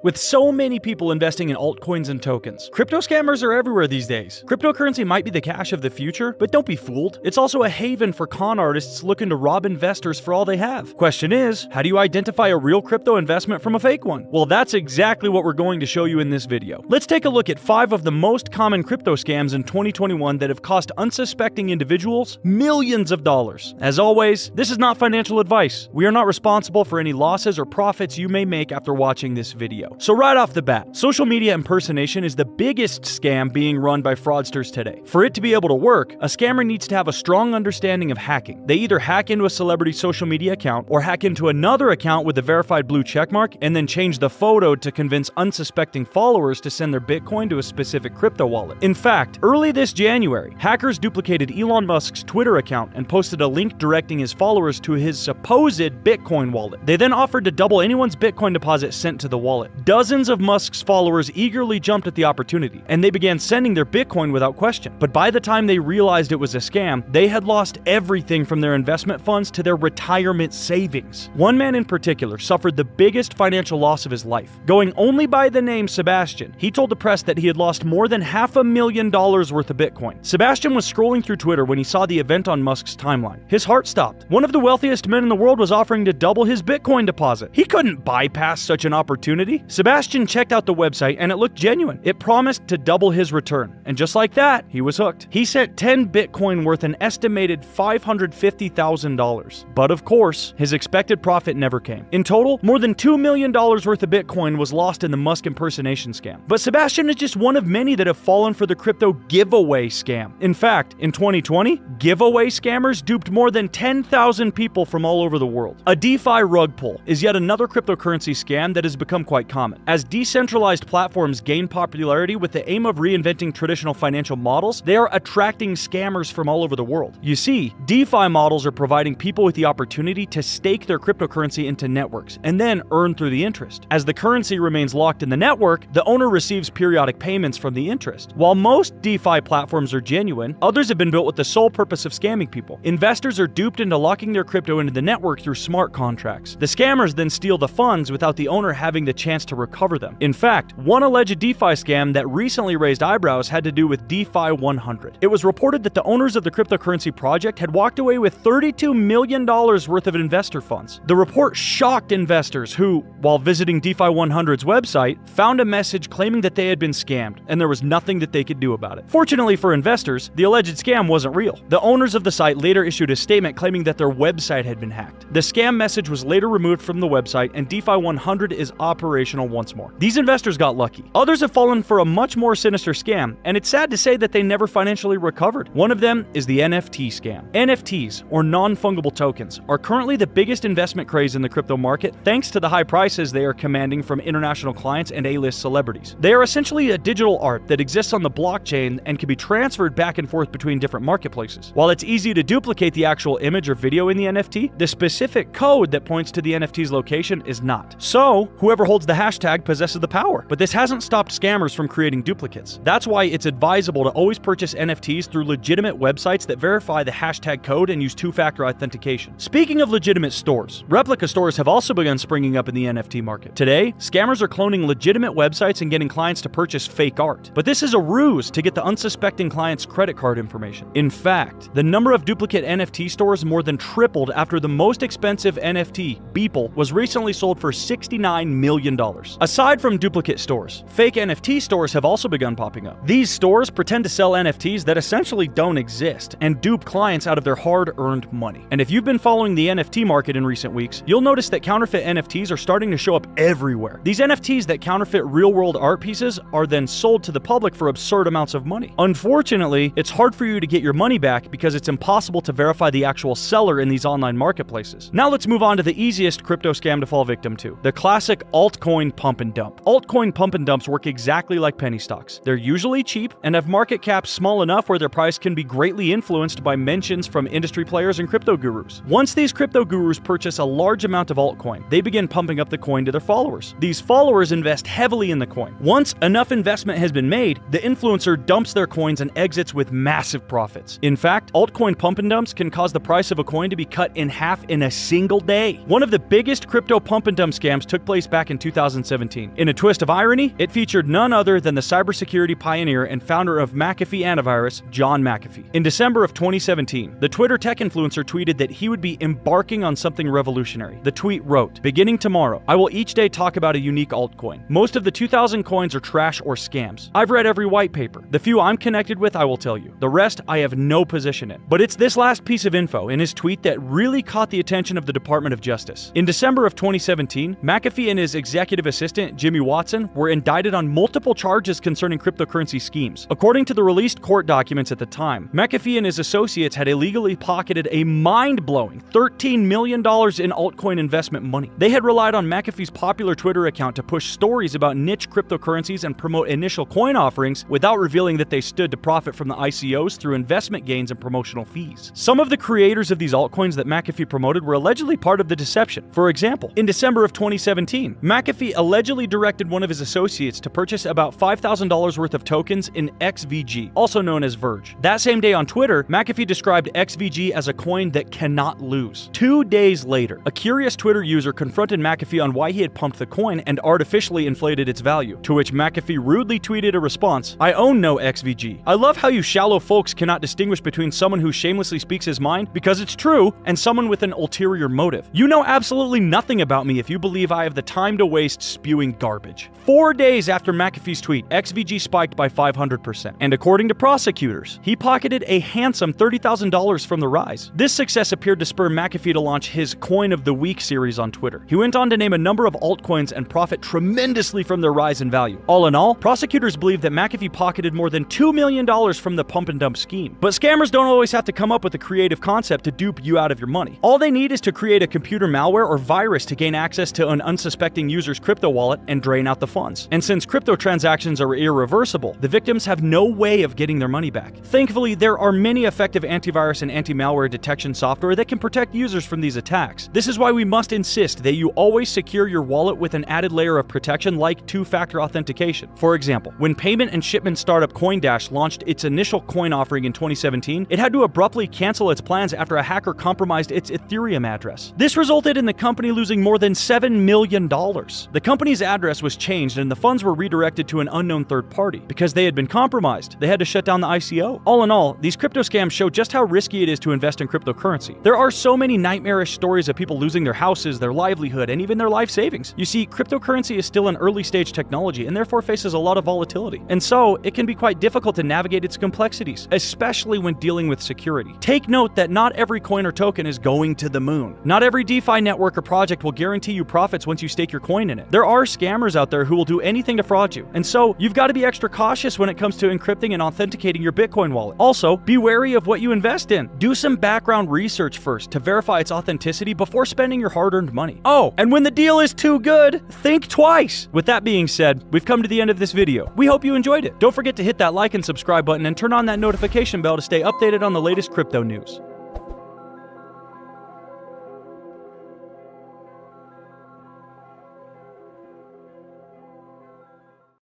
With so many people investing in altcoins and tokens, crypto scammers are everywhere these days. Cryptocurrency might be the cash of the future, but don't be fooled. It's also a haven for con artists looking to rob investors for all they have. Question is, how do you identify a real crypto investment from a fake one? Well, that's exactly what we're going to show you in this video. Let's take a look at 5 of the most common crypto scams in 2021 that have cost unsuspecting individuals millions of dollars. As always, this is not financial advice. We are not responsible for any losses or profits you may make after watching this video. So right off the bat, social media impersonation is the biggest scam being run by fraudsters today. For it to be able to work, a scammer needs to have a strong understanding of hacking. They either hack into a celebrity's social media account or hack into another account with a verified blue checkmark and then change the photo to convince unsuspecting followers to send their Bitcoin to a specific crypto wallet. In fact, early this January, hackers duplicated Elon Musk's Twitter account and posted a link directing his followers to his supposed Bitcoin wallet. They then offered to double anyone's Bitcoin deposit sent to the wallet. Dozens of Musk's followers eagerly jumped at the opportunity, and they began sending their Bitcoin without question. But by the time they realized it was a scam, they had lost everything from their investment funds to their retirement savings. One man in particular suffered the biggest financial loss of his life. Going only by the name Sebastian, he told the press that he had lost more than $500,000 worth of Bitcoin. Sebastian was scrolling through Twitter when he saw the event on Musk's timeline. His heart stopped. One of the wealthiest men in the world was offering to double his Bitcoin deposit. He couldn't bypass such an opportunity. Sebastian checked out the website and it looked genuine. It promised to double his return. And just like that, he was hooked. He sent 10 Bitcoin worth an estimated $550,000. But of course, his expected profit never came. In total, more than $2 million worth of Bitcoin was lost in the Musk impersonation scam. But Sebastian is just one of many that have fallen for the crypto giveaway scam. In fact, in 2020, giveaway scammers duped more than 10,000 people from all over the world. A DeFi rug pull is yet another cryptocurrency scam that has become quite common. As decentralized platforms gain popularity with the aim of reinventing traditional financial models, they are attracting scammers from all over the world. You see, DeFi models are providing people with the opportunity to stake their cryptocurrency into networks and then earn through the interest. As the currency remains locked in the network, the owner receives periodic payments from the interest. While most DeFi platforms are genuine, others have been built with the sole purpose of scamming people. Investors are duped into locking their crypto into the network through smart contracts. The scammers then steal the funds without the owner having the chance to recover them. In fact, one alleged DeFi scam that recently raised eyebrows had to do with DeFi 100. It was reported that the owners of the cryptocurrency project had walked away with $32 million worth of investor funds. The report shocked investors who, while visiting DeFi 100's website, found a message claiming that they had been scammed and there was nothing that they could do about it. Fortunately for investors, the alleged scam wasn't real. The owners of the site later issued a statement claiming that their website had been hacked. The scam message was later removed from the website and DeFi 100 is operational once more. These investors got lucky. Others have fallen for a much more sinister scam, and it's sad to say that they never financially recovered. One of them is the NFT scam. NFTs, or non-fungible tokens, are currently the biggest investment craze in the crypto market thanks to the high prices they are commanding from international clients and A-list celebrities. They are essentially a digital art that exists on the blockchain and can be transferred back and forth between different marketplaces. While it's easy to duplicate the actual image or video in the NFT, the specific code that points to the NFT's location is not. So, whoever holds the hashtag possesses the power. But this hasn't stopped scammers from creating duplicates. That's why it's advisable to always purchase NFTs through legitimate websites that verify the hashtag code and use two-factor authentication. Speaking of legitimate stores, replica stores have also begun springing up in the NFT market. Today, scammers are cloning legitimate websites and getting clients to purchase fake art. But this is a ruse to get the unsuspecting client's credit card information. In fact, the number of duplicate NFT stores more than tripled after the most expensive NFT, Beeple, was recently sold for $69 million. Aside from duplicate stores, fake NFT stores have also begun popping up. These stores pretend to sell NFTs that essentially don't exist and dupe clients out of their hard-earned money. And if you've been following the NFT market in recent weeks, you'll notice that counterfeit NFTs are starting to show up everywhere. These NFTs that counterfeit real-world art pieces are then sold to the public for absurd amounts of money. Unfortunately, it's hard for you to get your money back because it's impossible to verify the actual seller in these online marketplaces. Now let's move on to the easiest crypto scam to fall victim to, the classic altcoin pump and dump. Altcoin pump and dumps work exactly like penny stocks. They're usually cheap and have market caps small enough where their price can be greatly influenced by mentions from industry players and crypto gurus. Once these crypto gurus purchase a large amount of altcoin, they begin pumping up the coin to their followers. These followers invest heavily in the coin. Once enough investment has been made, the influencer dumps their coins and exits with massive profits. In fact, altcoin pump and dumps can cause the price of a coin to be cut in half in a single day. One of the biggest crypto pump and dump scams took place back in 2007 2017. In a twist of irony, it featured none other than the cybersecurity pioneer and founder of McAfee Antivirus, John McAfee. In December of 2017, the Twitter tech influencer tweeted that he would be embarking on something revolutionary. The tweet wrote, "Beginning tomorrow, I will each day talk about a unique altcoin. Most of the 2,000 coins are trash or scams. I've read every white paper. The few I'm connected with, I will tell you. The rest, I have no position in." But it's this last piece of info in his tweet that really caught the attention of the Department of Justice. In December of 2017, McAfee and his executive assistant, Jimmy Watson, were indicted on multiple charges concerning cryptocurrency schemes. According to the released court documents at the time, McAfee and his associates had illegally pocketed a mind-blowing $13 million in altcoin investment money. They had relied on McAfee's popular Twitter account to push stories about niche cryptocurrencies and promote initial coin offerings without revealing that they stood to profit from the ICOs through investment gains and promotional fees. Some of the creators of these altcoins that McAfee promoted were allegedly part of the deception. For example, in December of 2017, McAfee allegedly directed one of his associates to purchase about $5,000 worth of tokens in XVG, also known as Verge. That same day on Twitter, McAfee described XVG as a coin that cannot lose. 2 days later, a curious Twitter user confronted McAfee on why he had pumped the coin and artificially inflated its value, to which McAfee rudely tweeted a response, "I own no XVG. I love how you shallow folks cannot distinguish between someone who shamelessly speaks his mind because it's true and someone with an ulterior motive. You know absolutely nothing about me if you believe I have the time to waste spewing garbage." 4 days after McAfee's tweet, XVG spiked by 500%. And according to prosecutors, he pocketed a handsome $30,000 from the rise. This success appeared to spur McAfee to launch his Coin of the Week series on Twitter. He went on to name a number of altcoins and profit tremendously from their rise in value. All in all, prosecutors believe that McAfee pocketed more than $2 million from the pump and dump scheme. But scammers don't always have to come up with a creative concept to dupe you out of your money. All they need is to create a computer malware or virus to gain access to an unsuspecting user's crypto wallet and drain out the funds. And since crypto transactions are irreversible, the victims have no way of getting their money back. Thankfully, there are many effective antivirus and anti-malware detection software that can protect users from these attacks. This is why we must insist that you always secure your wallet with an added layer of protection like two-factor authentication. For example, when payment and shipment startup CoinDash launched its initial coin offering in 2017, it had to abruptly cancel its plans after a hacker compromised its Ethereum address. This resulted in the company losing more than $7 million. The company's address was changed and the funds were redirected to an unknown third party. Because they had been compromised, they had to shut down the ICO. All in all, these crypto scams show just how risky it is to invest in cryptocurrency. There are so many nightmarish stories of people losing their houses, their livelihood, and even their life savings. You see, cryptocurrency is still an early stage technology and therefore faces a lot of volatility. And so, it can be quite difficult to navigate its complexities, especially when dealing with security. Take note that not every coin or token is going to the moon. Not every DeFi network or project will guarantee you profits once you stake your coin in it. There are scammers out there who will do anything to fraud you. And so, you've got to be extra cautious when it comes to encrypting and authenticating your Bitcoin wallet. Also, be wary of what you invest in. Do some background research first to verify its authenticity before spending your hard-earned money. Oh, and when the deal is too good, think twice. With that being said, we've come to the end of this video. We hope you enjoyed it. Don't forget to hit that like and subscribe button and turn on that notification bell to stay updated on the latest crypto news.